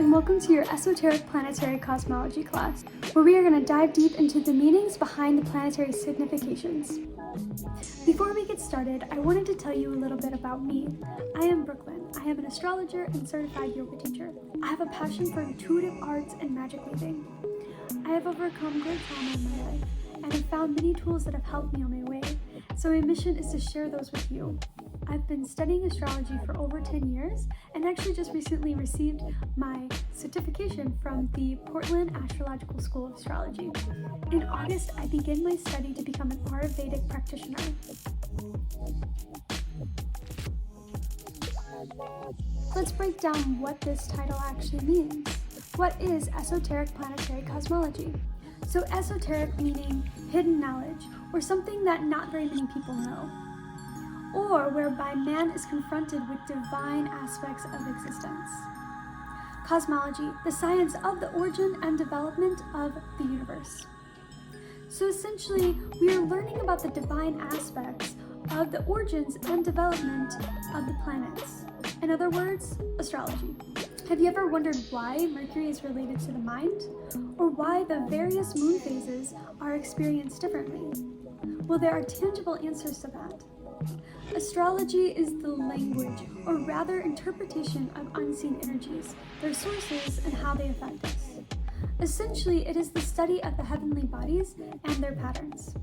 and welcome to your esoteric planetary cosmology class, where we are going to dive deep into the meanings behind the planetary significations. Before we get started, I wanted to tell you a little bit about me. I am Brooklyn. I am an astrologer and certified yoga teacher. I have a passion for intuitive arts and magic weaving. I have overcome great trauma in my life and have found many tools that have helped me on my way, so my mission is to share those with you. I've been studying astrology for over 10 years and actually just recently received my certification from the Portland Astrological School of Astrology. In August, I begin my study to become an Ayurvedic practitioner. Let's break down what this title actually means. What is esoteric planetary cosmology? So esoteric meaning hidden knowledge, or something that not very many people know, or whereby man is confronted with divine aspects of existence. Cosmology, the science of the origin and development of the universe. So essentially, we are learning about the divine aspects of the origins and development of the planets. In other words, astrology. Have you ever wondered why Mercury is related to the mind? Or why the various moon phases are experienced differently? Well, there are tangible answers to that. Astrology is the language, or rather interpretation of unseen energies, their sources, and how they affect us. Essentially, it is the study of the heavenly bodies and their patterns.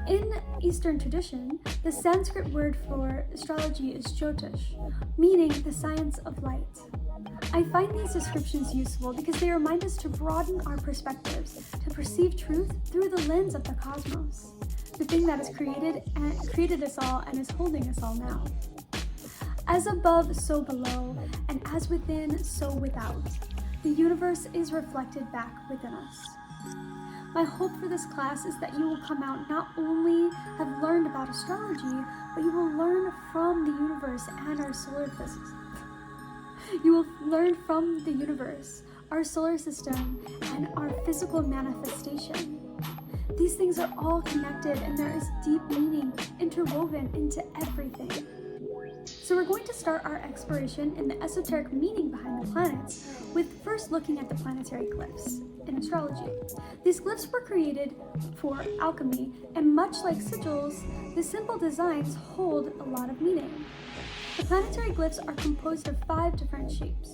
In Eastern tradition, the Sanskrit word for astrology is Jyotish, meaning the science of light. I find these descriptions useful because they remind us to broaden our perspectives, to perceive truth through the lens of the cosmos, the thing that has created us all and is holding us all now. As above, so below, and as within, so without. The universe is reflected back within us. My hope for this class is that you will come out not only have learned about astrology, but you will learn from the universe and our solar physics. You will learn from the universe, our solar system, and our physical manifestation. These things are all connected, and there is deep meaning interwoven into everything. So we're going to start our exploration in the esoteric meaning behind the planets with first looking at the planetary glyphs in astrology. These glyphs were created for alchemy, and much like sigils, the simple designs hold a lot of meaning. The planetary glyphs are composed of 5 different shapes.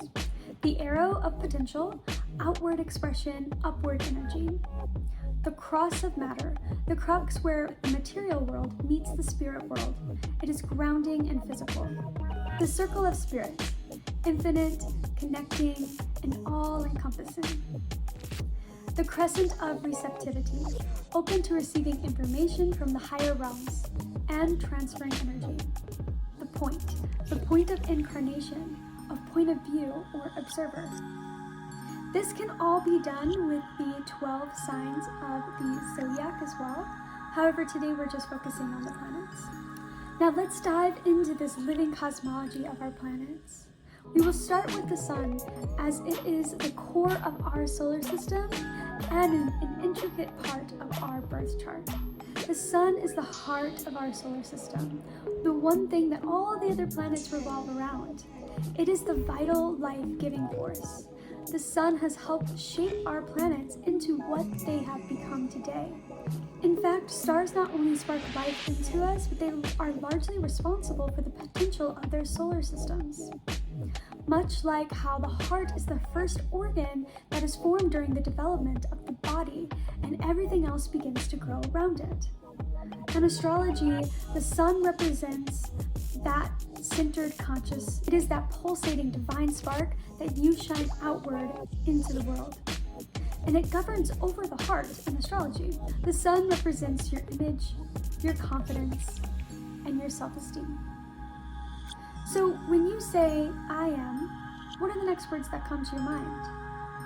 The arrow of potential, outward expression, upward energy. The cross of matter, the crux where the material world meets the spirit world. It is grounding and physical. The circle of spirit, infinite, connecting, and all-encompassing. The crescent of receptivity, open to receiving information from the higher realms and transferring energy. The point of incarnation, of point of view or observer. This can all be done with the 12 signs of the zodiac as well. However, today we're just focusing on the planets. Now let's dive into this living cosmology of our planets. We will start with the sun, as it is the core of our solar system and an intricate part of our birth chart. The sun is the heart of our solar system, the one thing that all the other planets revolve around. It is the vital life-giving force. The sun has helped shape our planets into what they have become today. In fact, stars not only spark life into us, but they are largely responsible for the potential of their solar systems. Much like how the heart is the first organ that is formed during the development of the body, and everything else begins to grow around it. In astrology, the sun represents that centered conscious. It is that pulsating divine spark that you shine outward into the world. And it governs over the heart in astrology. The sun represents your image, your confidence, and your self-esteem. So when you say, I am, what are the next words that come to your mind?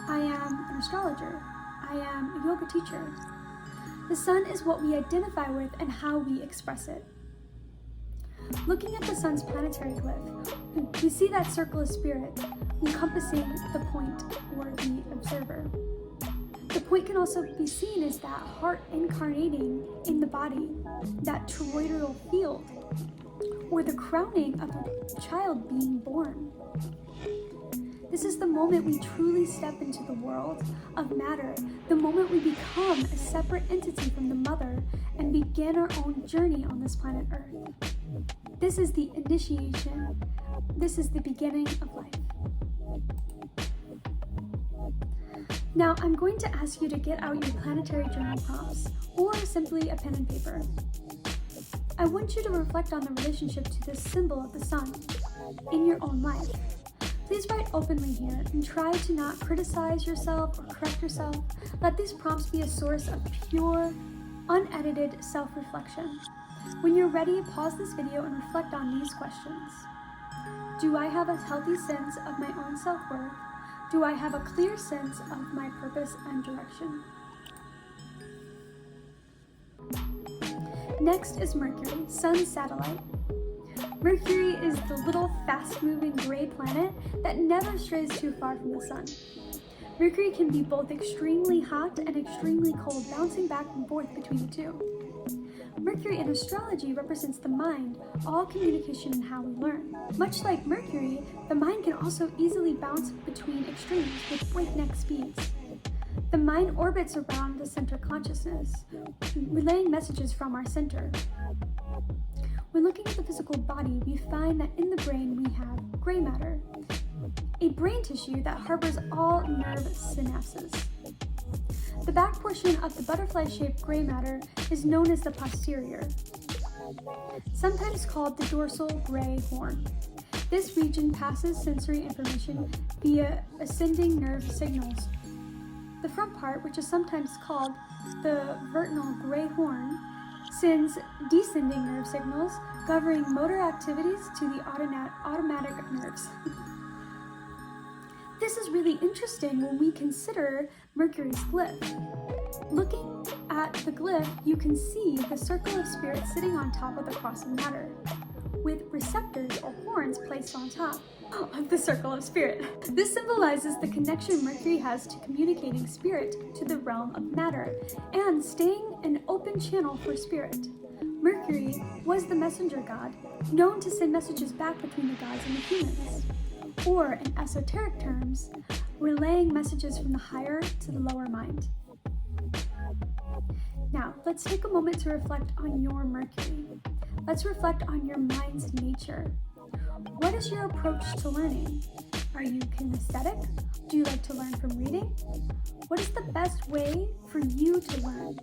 I am an astrologer. I am a yoga teacher. The sun is what we identify with and how we express it. Looking at the sun's planetary glyph, we see that circle of spirit encompassing the point or the observer. The point can also be seen as that heart incarnating in the body, that toroidal field, or the crowning of a child being born. This is the moment we truly step into the world of matter, the moment we become a separate entity from the mother and begin our own journey on this planet Earth. This is the initiation. This is the beginning of life. Now, I'm going to ask you to get out your planetary journal prompts, or simply a pen and paper. I want you to reflect on the relationship to this symbol of the sun in your own life. Please write openly here and try to not criticize yourself or correct yourself. Let these prompts be a source of pure, unedited self-reflection. When you're ready, pause this video and reflect on these questions. Do I have a healthy sense of my own self-worth? Do I have a clear sense of my purpose and direction? Next is Mercury, Sun's satellite. Mercury is the little fast-moving gray planet that never strays too far from the sun. Mercury can be both extremely hot and extremely cold, bouncing back and forth between the two. Mercury in astrology represents the mind, all communication and how we learn. Much like Mercury, the mind can also easily bounce between extremes with breakneck speeds. The mind orbits around the center consciousness, relaying messages from our center. When looking at the physical body, we find that in the brain we have gray matter, a brain tissue that harbors all nerve synapses. The back portion of the butterfly-shaped gray matter is known as the posterior, sometimes called the dorsal gray horn. This region passes sensory information via ascending nerve signals. The front part, which is sometimes called the vernal gray horn, sends descending nerve signals governing motor activities to the automatic nerves. This is really interesting when we consider Mercury's glyph. Looking at the glyph, you can see the circle of spirit sitting on top of the cross of matter, with receptors or horns placed on top of the circle of spirit. This symbolizes the connection Mercury has to communicating spirit to the realm of matter and staying an open channel for spirit. Mercury was the messenger god, known to send messages back between the gods and the humans, or in esoteric terms, relaying messages from the higher to the lower mind. Now, let's take a moment to reflect on your Mercury. Let's reflect on your mind's nature. What is your approach to learning? Are you kinesthetic? Do you like to learn from reading? What is the best way for you to learn?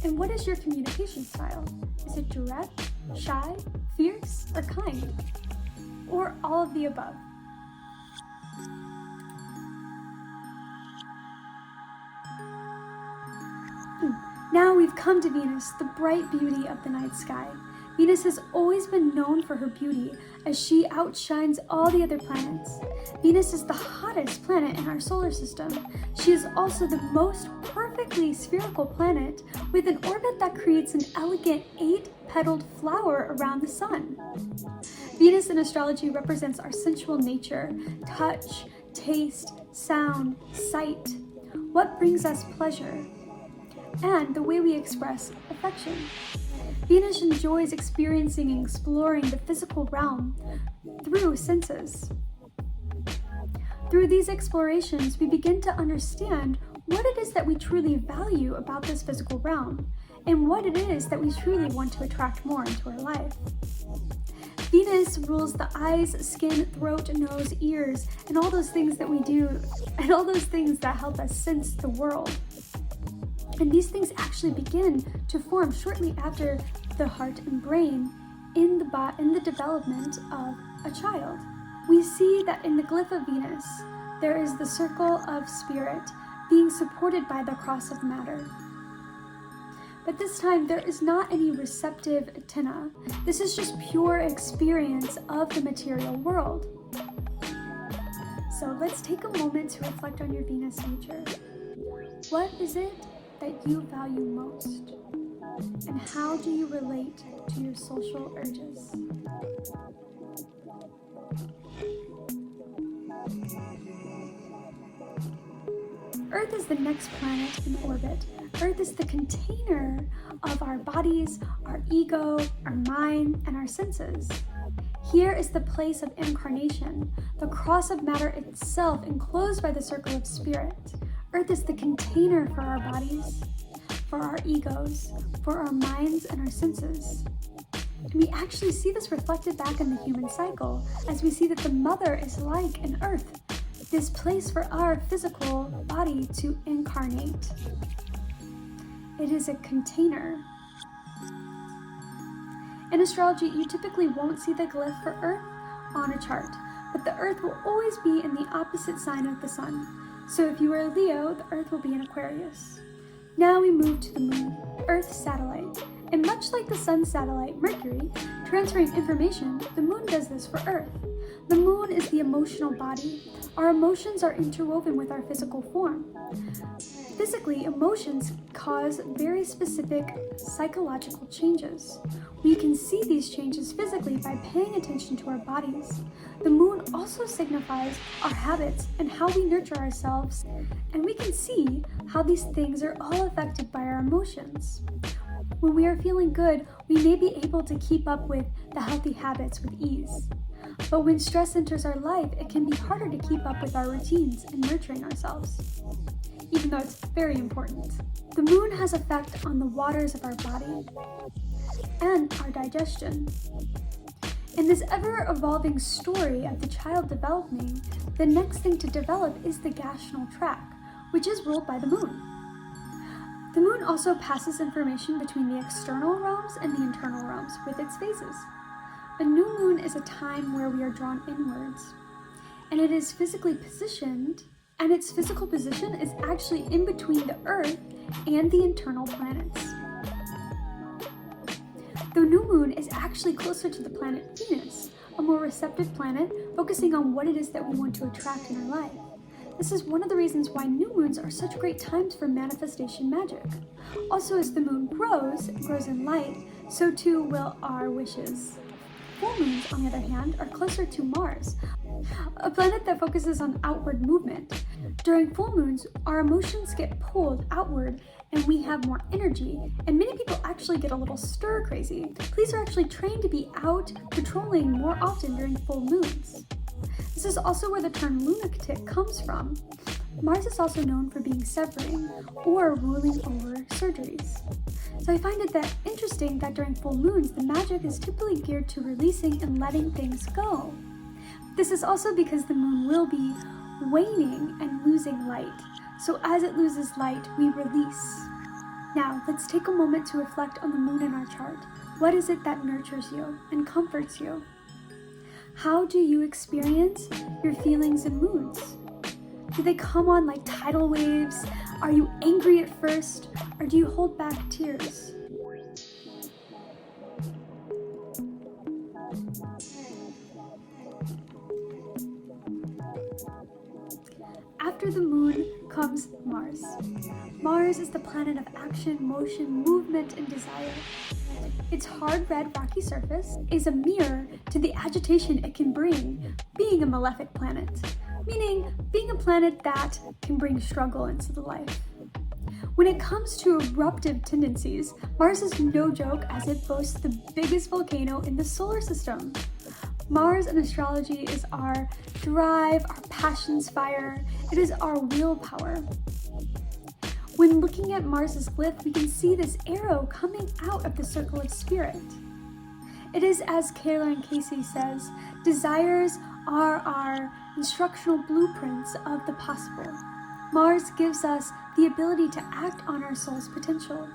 And what is your communication style? Is it direct, shy, fierce, or kind? Or all of the above? Now we've come to Venus, the bright beauty of the night sky. Venus has always been known for her beauty, as she outshines all the other planets. Venus is the hottest planet in our solar system. She is also the most perfectly spherical planet, with an orbit that creates an elegant 8-petaled flower around the sun. Venus in astrology represents our sensual nature, touch, taste, sound, sight, what brings us pleasure, and the way we express affection. Venus enjoys experiencing and exploring the physical realm through senses. Through these explorations, we begin to understand what it is that we truly value about this physical realm, and what it is that we truly want to attract more into our life. Venus rules the eyes, skin, throat, nose, ears, and all those things that we do, and all those things that help us sense the world. And these things actually begin to form shortly after the heart and brain in the development of a child. We see that in the glyph of Venus, there is the circle of spirit being supported by the cross of matter. But this time, there is not any receptive antenna. This is just pure experience of the material world. So let's take a moment to reflect on your Venus nature. What is it that you value most? And how do you relate to your social urges? Earth is the next planet in orbit. Earth is the container of our bodies, our ego, our mind, and our senses. Here is the place of incarnation, the cross of matter itself enclosed by the circle of spirit. Earth is the container for our bodies, for our egos, for our minds and our senses. And we actually see this reflected back in the human cycle, as we see that the mother is like an earth, this place for our physical body to incarnate. It is a container. In astrology, you typically won't see the glyph for Earth on a chart, but the Earth will always be in the opposite sign of the Sun. So if you are a Leo, the Earth will be in Aquarius. Now we move to the Moon, Earth's satellite. And much like the Sun's satellite, Mercury, transferring information, the Moon does this for Earth. The Moon is the emotional body. Our emotions are interwoven with our physical form. Physically, emotions cause very specific psychological changes. We can see these changes physically by paying attention to our bodies. The moon also signifies our habits and how we nurture ourselves, and we can see how these things are all affected by our emotions. When we are feeling good, we may be able to keep up with the healthy habits with ease. But when stress enters our life, it can be harder to keep up with our routines and nurturing ourselves, even though it's very important. The moon has effect on the waters of our body and our digestion. In this ever-evolving story of the child developing, the next thing to develop is the gestational tract, which is ruled by the moon. The moon also passes information between the external realms and the internal realms with its phases. A new moon is a time where we are drawn inwards, and it is physically positioned, and its physical position is actually in between the Earth and the internal planets. The new moon is actually closer to the planet Venus, a more receptive planet focusing on what it is that we want to attract in our life. This is one of the reasons why new moons are such great times for manifestation magic. Also, as the moon grows in light, so too will our wishes. Full moons, on the other hand, are closer to Mars, a planet that focuses on outward movement. During full moons, our emotions get pulled outward and we have more energy, and many people actually get a little stir crazy. Police are actually trained to be out patrolling more often during full moons. This is also where the term lunatic comes from. Mars is also known for being severing or ruling over surgeries. So I find it that interesting that during full moons, the magic is typically geared to releasing and letting things go. This is also because the moon will be waning and losing light. So as it loses light, we release. Now, let's take a moment to reflect on the moon in our chart. What is it that nurtures you and comforts you? How do you experience your feelings and moods? Do they come on like tidal waves? Are you angry at first, or do you hold back tears? After the moon comes Mars. Mars is the planet of action, motion, movement, and desire. Its hard red rocky surface is a mirror to the agitation it can bring, being a malefic planet, meaning being a planet that can bring struggle into the life. When it comes to eruptive tendencies, Mars is no joke as it boasts the biggest volcano in the solar system. Mars in astrology is our drive, our passion's fire. It is our willpower. When looking at Mars's glyph, we can see this arrow coming out of the circle of spirit. It is, as Kayla and Casey says, desires are our instructional blueprints of the possible. Mars gives us the ability to act on our soul's potential.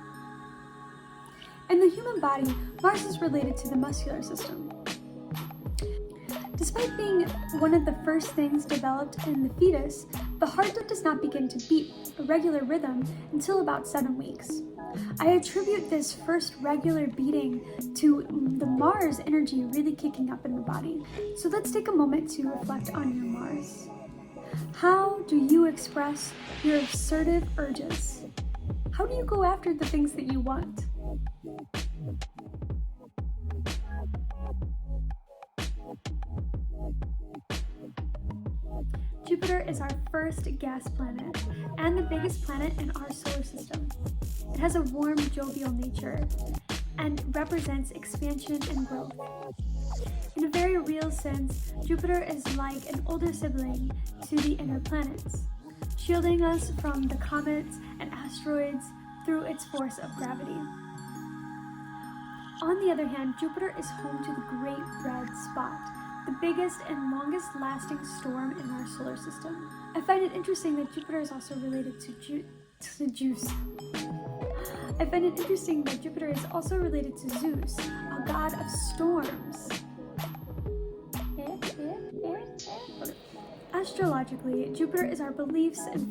In the human body, Mars is related to the muscular system. Despite being one of the first things developed in the fetus, the heart does not begin to beat a regular rhythm until about 7 weeks. I attribute this first regular beating to the Mars energy really kicking up in the body. So let's take a moment to reflect on your Mars. How do you express your assertive urges? How do you go after the things that you want? Jupiter is our first gas planet and the biggest planet in our solar system. It has a warm, jovial nature and represents expansion and growth. In a very real sense, Jupiter is like an older sibling to the inner planets, shielding us from the comets and asteroids through its force of gravity. On the other hand, Jupiter is home to the Great Red Spot, the biggest and longest lasting storm in our solar system. I find it interesting that Jupiter is also related to Zeus. I find it interesting that Jupiter is also related to Zeus, a god of storms. Astrologically, Jupiter is our beliefs and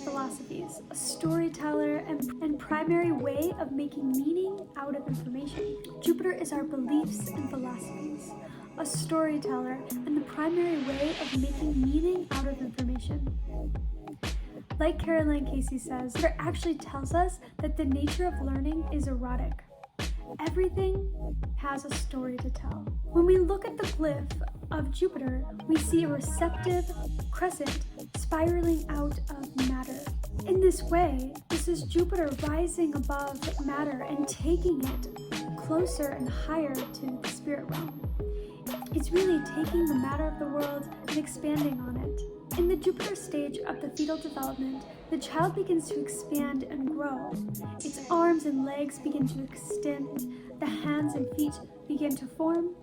philosophies, a storyteller and primary way of making meaning out of information. Jupiter is our beliefs and philosophies, a storyteller and the primary way of making meaning out of information. Like Caroline Casey says, Jupiter actually tells us that the nature of learning is erotic. Everything has a story to tell. When we look at the glyph of Jupiter, we see a receptive crescent spiraling out of matter. In this way, this is Jupiter rising above matter and taking it closer and higher to the spirit realm. It's really taking the matter of the world and expanding on it. In the Jupiter stage of the fetal development, the child begins to expand and grow. Its arms and legs begin to extend, the hands and feet begin to form.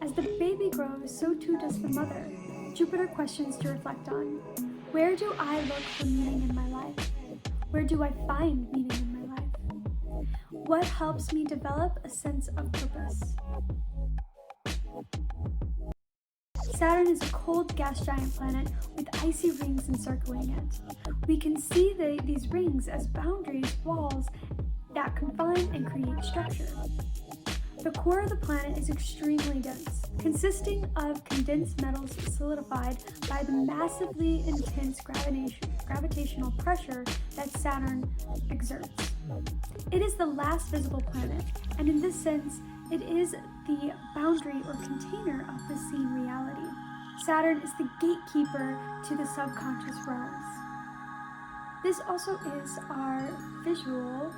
As the baby grows, so too does the mother. Jupiter questions to reflect on. Where do I look for meaning in my life? Where do I find meaning in my life? What helps me develop a sense of purpose? Saturn is a cold gas giant planet with icy rings encircling it. We can see these rings as boundaries, walls that confine and create structure. The core of the planet is extremely dense, consisting of condensed metals solidified by the massively intense gravitational pressure that Saturn exerts. It is the last visible planet, and in this sense, it is the boundary or container of the seen reality. Saturn is the gatekeeper to the subconscious realms. This also is our visual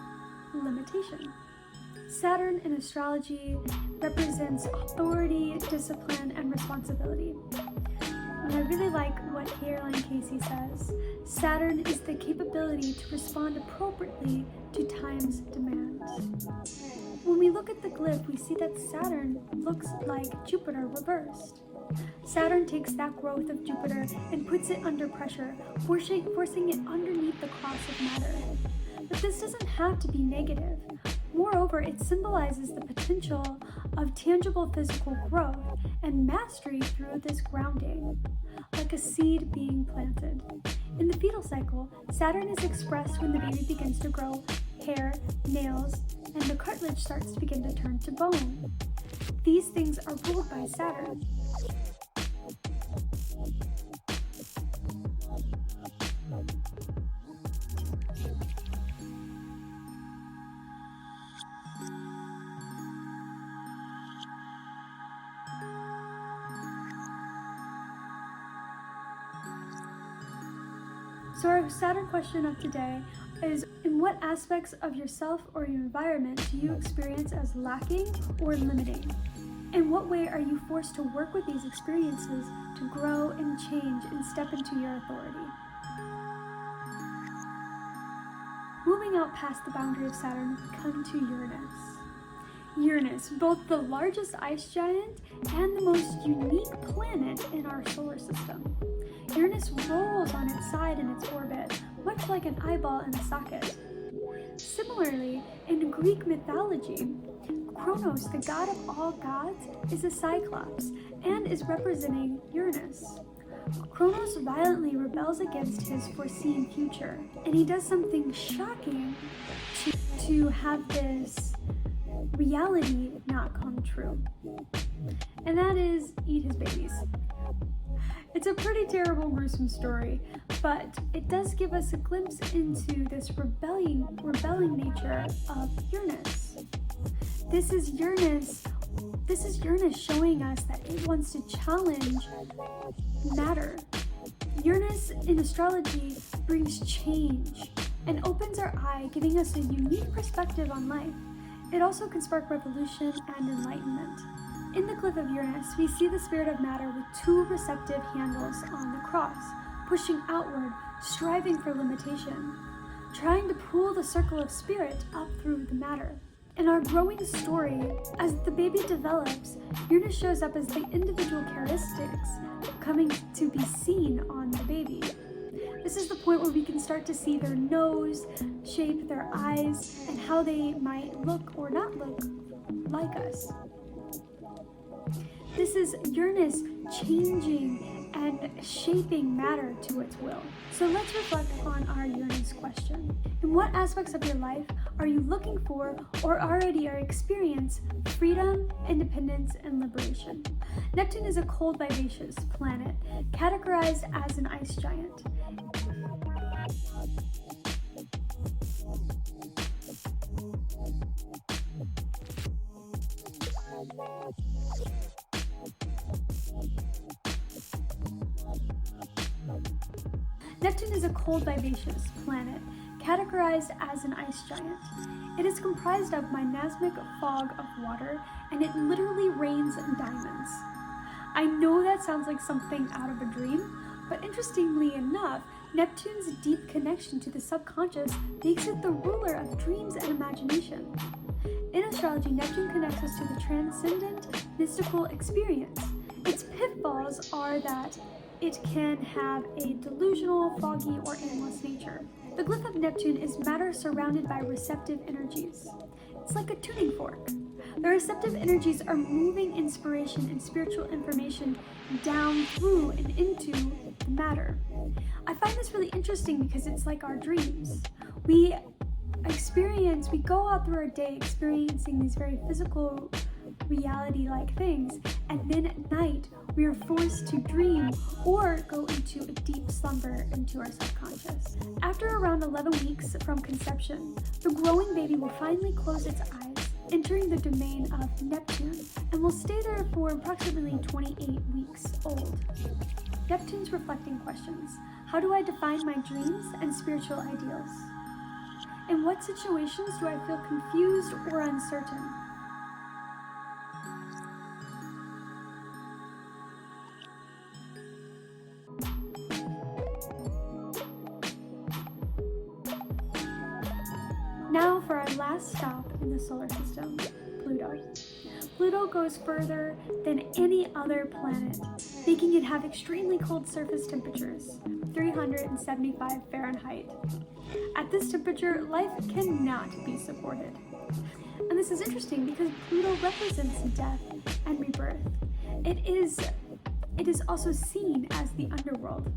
limitation. Saturn in astrology represents authority, discipline, and responsibility. And I really like what Caroline Casey says. Saturn is the capability to respond appropriately to time's demands. When we look at the glyph, we see that Saturn looks like Jupiter reversed. Saturn takes that growth of Jupiter and puts it under pressure, forcing it underneath the cross of matter. But this doesn't have to be negative. Moreover, it symbolizes the potential of tangible physical growth and mastery through this grounding, like a seed being planted. In the fetal cycle, Saturn is expressed when the baby begins to grow hair, nails, and the cartilage starts to begin to turn to bone. These things are ruled by Saturn. So our Saturn question of today is, in what aspects of yourself or your environment do you experience as lacking or limiting? In what way are you forced to work with these experiences to grow and change and step into your authority? Moving out past the boundary of Saturn, we come to Uranus. Uranus, both the largest ice giant and the most unique planet in our solar system. Uranus rolls on its side in its orbit, much like an eyeball in a socket. Similarly, in Greek mythology, Kronos, the god of all gods, is a cyclops and is representing Uranus. Kronos violently rebels against his foreseen future, and he does something shocking to have this reality not come true. And that is eat his babies. It's a pretty terrible, gruesome story, but it does give us a glimpse into this rebelling nature of Uranus. This is Uranus showing us that it wants to challenge matter. Uranus in astrology brings change and opens our eye, giving us a unique perspective on life. It also can spark revolution and enlightenment. In the glyph of Uranus, we see the spirit of matter with two receptive handles on the cross, pushing outward, striving for limitation, trying to pull the circle of spirit up through the matter. In our growing story, as the baby develops, Uranus shows up as the individual characteristics coming to be seen on the baby. This is the point where we can start to see their nose shape, their eyes, and how they might look or not look like us. This is Uranus changing and shaping matter to its will. So let's reflect on our Uranus question. In what aspects of your life are you looking for or already are experiencing freedom, independence, and liberation? Neptune is a cold, vivacious planet categorized as an ice giant. Neptune is a cold, vivacious planet categorized as an ice giant. It is comprised of miasmic fog of water, and it literally rains diamonds. I know that sounds like something out of a dream, but interestingly enough, Neptune's deep connection to the subconscious makes it the ruler of dreams and imagination. In astrology, Neptune connects us to the transcendent, mystical experience. Its pitfalls are that it can have a delusional, foggy, or aimless nature. The glyph of Neptune is matter surrounded by receptive energies. It's like a tuning fork. The receptive energies are moving inspiration and spiritual information down through and into the matter. I find this really interesting because it's like our dreams. We go out through our day experiencing these very physical reality-like things, and then at night we are forced to dream or go into a deep slumber into our subconscious. After around 11 weeks from conception, the growing baby will finally close its eyes, entering the domain of Neptune, and will stay there for approximately 28 weeks old. Neptune's reflecting questions. How do I define my dreams and spiritual ideals? In what situations do I feel confused or uncertain? Now for our last stop in the solar system, Pluto. Pluto goes further than any other planet, making it have extremely cold surface temperatures, 375 Fahrenheit. At this temperature, life cannot be supported. And this is interesting because Pluto represents death and rebirth. It is also seen as the underworld.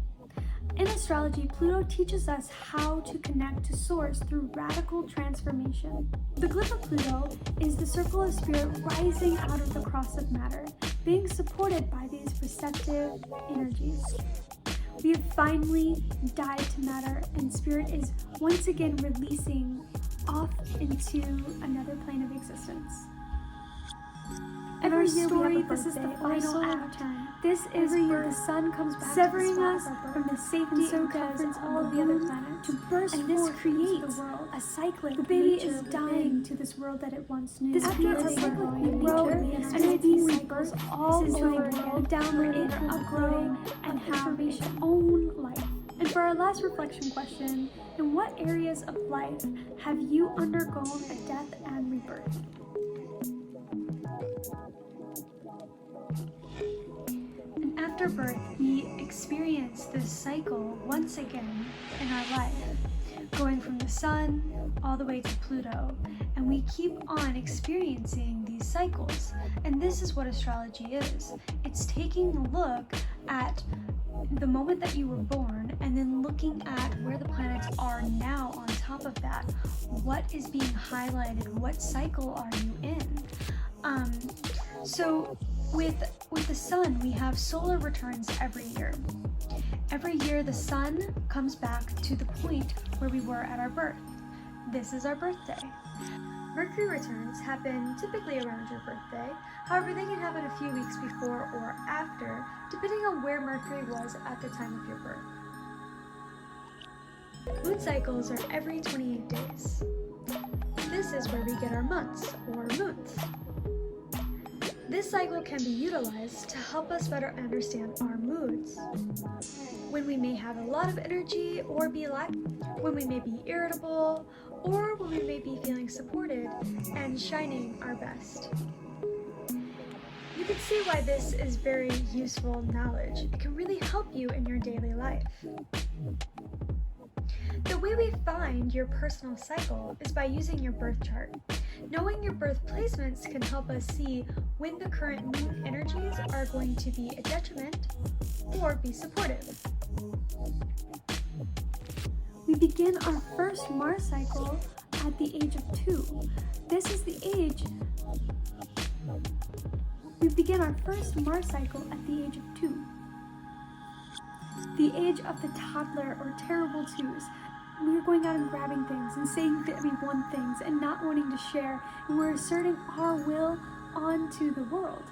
In astrology, Pluto teaches us how to connect to Source through radical transformation. The glyph of Pluto is the circle of spirit rising out of the cross of matter, being supported by these receptive energies. We have finally died to matter, and spirit is once again releasing off into another plane of existence. Every story, this is the final act. This is where the sun comes back, severing us from the safety and comforts of all of the other planets to burst forth creates the world. A cyclic. The baby is dying to this world that it once knew. This creates a cyclic grow, and it being rebirthed all over again, downloading, uploading, and having its own life. And for our last reflection question, in what areas of life have you undergone a death and rebirth? After birth, we experience this cycle once again in our life, going from the sun all the way to Pluto, and we keep on experiencing these cycles. And this is what astrology is. It's taking a look at the moment that you were born and then looking at where the planets are now on top of that. What is being highlighted? What cycle are you in? So with the sun, we have solar returns every year. Every year the sun comes back to the point where we were at our birth. This is our birthday. Mercury returns happen typically around your birthday. However, they can happen a few weeks before or after, depending on where Mercury was at the time of your birth. Moon cycles are every 28 days. This is where we get our months or moons. This cycle can be utilized to help us better understand our moods. When we may have a lot of energy or be lack, when we may be irritable, or when we may be feeling supported and shining our best. You can see why this is very useful knowledge. It can really help you in your daily life. The way we find your personal cycle is by using your birth chart. Knowing your birth placements can help us see when the current moon energies are going to be a detriment or be supportive. We begin our first Mars cycle at the age of 2. This is the age. We begin our first Mars cycle at the age of 2. The age of the toddler or terrible twos. We're going out and grabbing things and saying that we want things and not wanting to share, and we're asserting our will onto the world.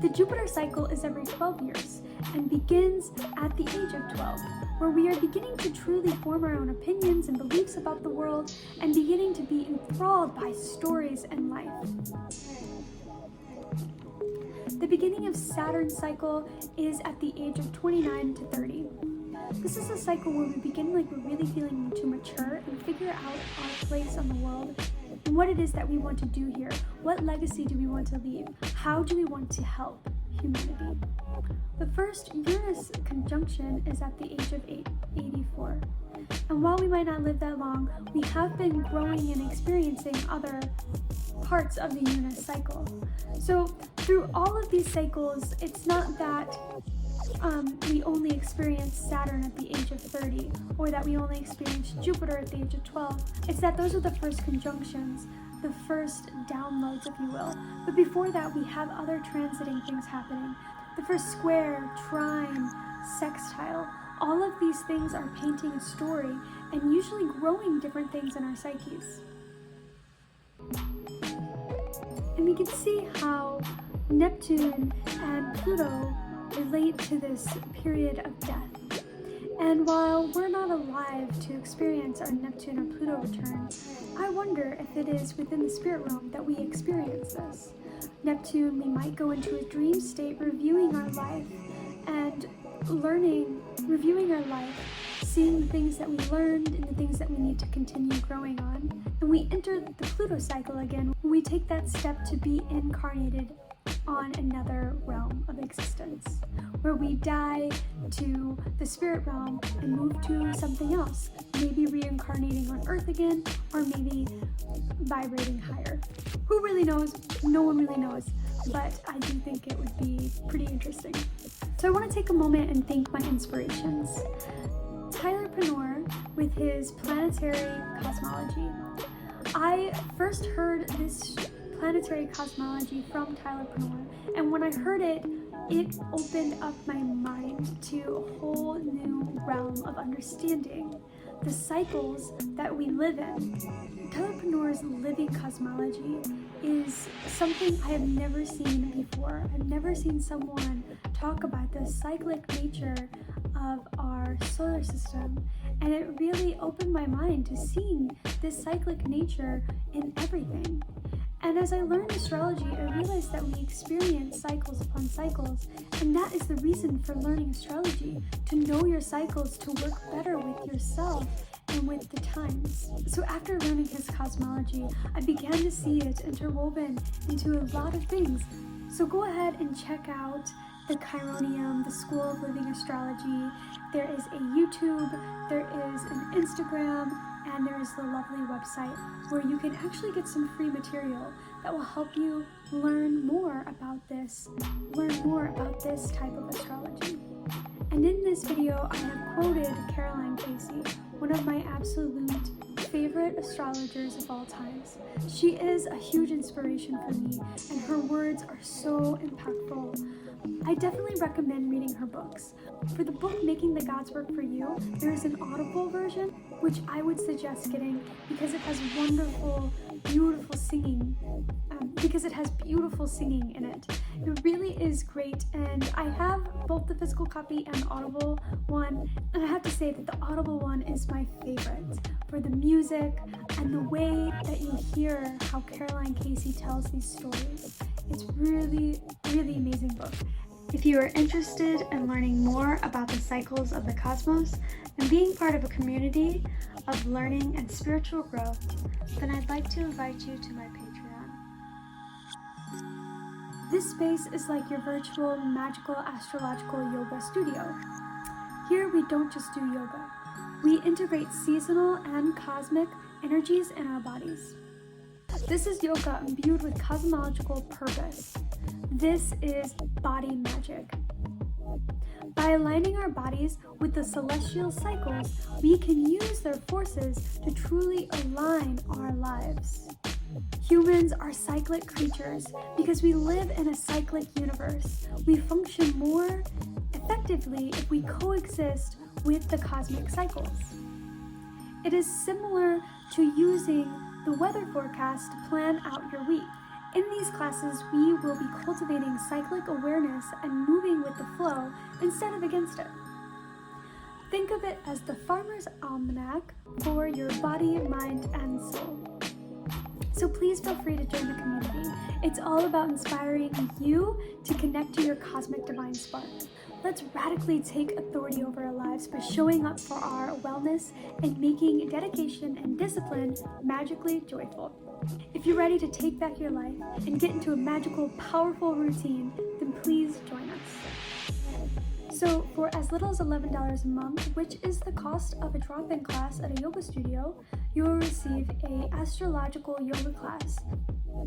The Jupiter cycle is every 12 years and begins at the age of 12, where we are beginning to truly form our own opinions and beliefs about the world and beginning to be enthralled by stories and life. The beginning of Saturn's cycle is at the age of 29 to 30. This is a cycle where we begin like we're really feeling to mature and figure out our place on the world and what it is that we want to do here. What legacy do we want to leave? How do we want to help humanity? The first Uranus conjunction is at the age of 84. And while we might not live that long, we have been growing and experiencing other parts of the Uranus cycle. So through all of these cycles, it's not that we only experience Saturn at the age of 30, or that we only experience Jupiter at the age of 12. It's that those are the first conjunctions, the first downloads, if you will. But before that, we have other transiting things happening. The first square, trine, sextile, all of these things are painting a story and usually growing different things in our psyches. And we can see how Neptune and Pluto relate to this period of death. And while we're not alive to experience our Neptune or Pluto return, I wonder if it is within the spirit realm that we experience this. Neptune, we might go into a dream state reviewing our life and reviewing our life, seeing the things that we learned and the things that we need to continue growing on. And we enter the Pluto cycle again when we take that step to be incarnated on another realm of existence, where we die to the spirit realm and move to something else, maybe reincarnating on Earth again, or maybe vibrating higher. Who really knows? No one really knows, but I do think it would be pretty interesting. So I want to take a moment and thank my inspirations. Tyler Panor with his planetary cosmology. I first heard this planetary cosmology from Tyler Panor, and when I heard it, it opened up my mind to a whole new realm of understanding the cycles that we live in. Tyler Panor's living cosmology is something I have never seen before. I've never seen someone talk about the cyclic nature of our solar system, and it really opened my mind to seeing this cyclic nature in everything. And as I learned astrology, I realized that we experience cycles upon cycles, and that is the reason for learning astrology, to know your cycles, to work better with yourself and with the times. So after learning his cosmology, I began to see it interwoven into a lot of things. So go ahead and check out the Chironium, the School of Living Astrology. There is a YouTube, there is an Instagram, and there is the lovely website where you can actually get some free material that will help you learn more about this type of astrology. And in this video, I have quoted Caroline Casey, one of my absolute favorite astrologers of all times. She is a huge inspiration for me, and her words are so impactful. I definitely recommend reading her books. For the book Making the Gods Work for You, there is an Audible version, which I would suggest getting because it has wonderful beautiful singing, because it has beautiful singing in it. It really is great, and I have both the physical copy and the Audible one, and I have to say that the Audible one is my favorite for the music and the way that you hear how Caroline Casey tells these stories. It's really, really amazing book. If you are interested in learning more about the cycles of the cosmos and being part of a community of learning and spiritual growth, then I'd like to invite you to my Patreon. This space is like your virtual, magical, astrological yoga studio. Here we don't just do yoga. We integrate seasonal and cosmic energies in our bodies. This is yoga imbued with cosmological purpose. This is body magic. By aligning our bodies with the celestial cycles, we can use their forces to truly align our lives. Humans are cyclic creatures because we live in a cyclic universe. We function more effectively if we coexist with the cosmic cycles. It is similar to using the weather forecast to plan out your week. In these classes, we will be cultivating cyclic awareness and moving with the flow instead of against it. Think of it as the farmer's almanac for your body, mind, and soul. So please feel free to join the community. It's all about inspiring you to connect to your cosmic divine spark. Let's radically take authority over our lives by showing up for our wellness and making dedication and discipline magically joyful. If you're ready to take back your life and get into a magical, powerful routine, then please join us. So for as little as $11 a month, which is the cost of a drop-in class at a yoga studio, you will receive an astrological yoga class.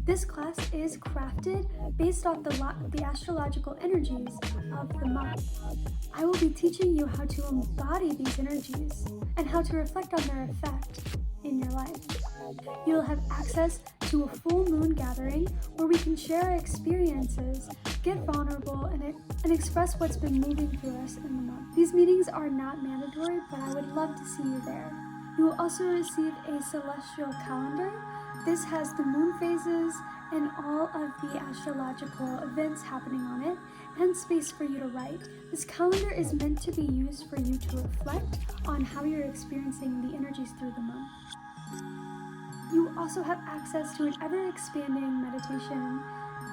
This class is crafted based off the astrological energies of the month. I will be teaching you how to embody these energies and how to reflect on their effect in your life. You will have access to a full moon gathering where we can share our experiences, get vulnerable, and express what's been moving through us in the month. These meetings are not mandatory, but I would love to see you there. You will also receive a celestial calendar. This has the moon phases and all of the astrological events happening on it, and space for you to write. This calendar is meant to be used for you to reflect on how you're experiencing the energies through the month. You also have access to an ever-expanding meditation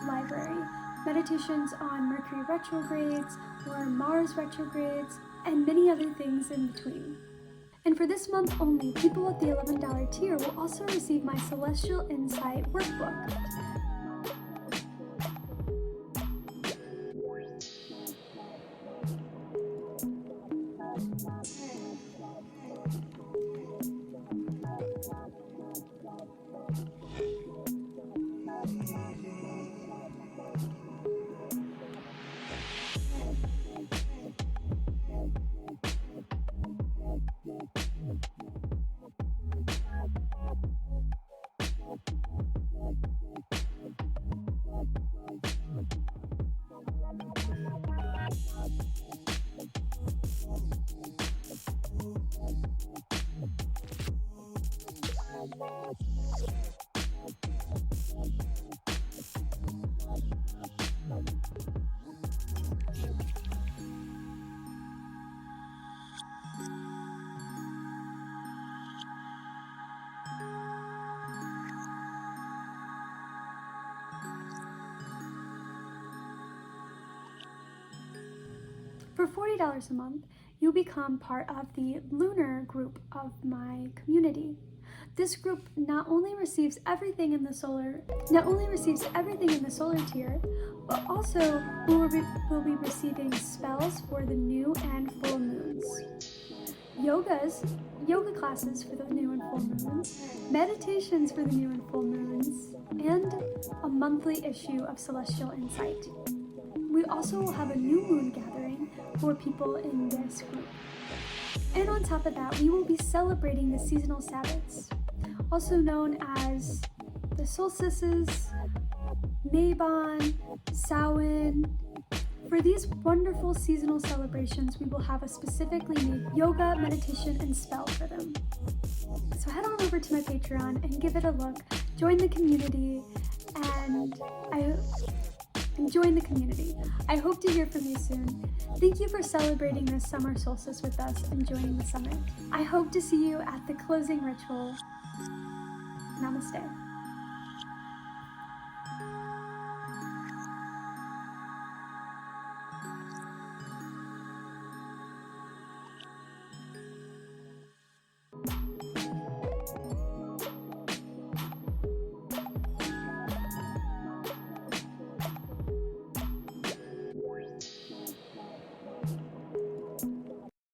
library. Meditations on Mercury retrogrades or Mars retrogrades, and many other things in between. And for this month only, people at the $11 tier will also receive my Celestial Insight workbook. For $40 a month, you become part of the lunar group of my community. This group not only receives everything in the solar tier, but also will be receiving spells for the new and full moons, yoga classes for the new and full moons, meditations for the new and full moons, and a monthly issue of Celestial Insight. We also will have a new moon gathering for people in this group. And on top of that, we will be celebrating the seasonal Sabbats, also known as the solstices, Mabon, Samhain, For these wonderful seasonal celebrations, we will have a specifically made yoga, meditation, and spell for them. So head on over to my Patreon and give it a look. Join the community, I hope to hear from you soon. Thank you for celebrating this summer solstice with us and joining the summit. I hope to see you at the closing ritual. Namaste.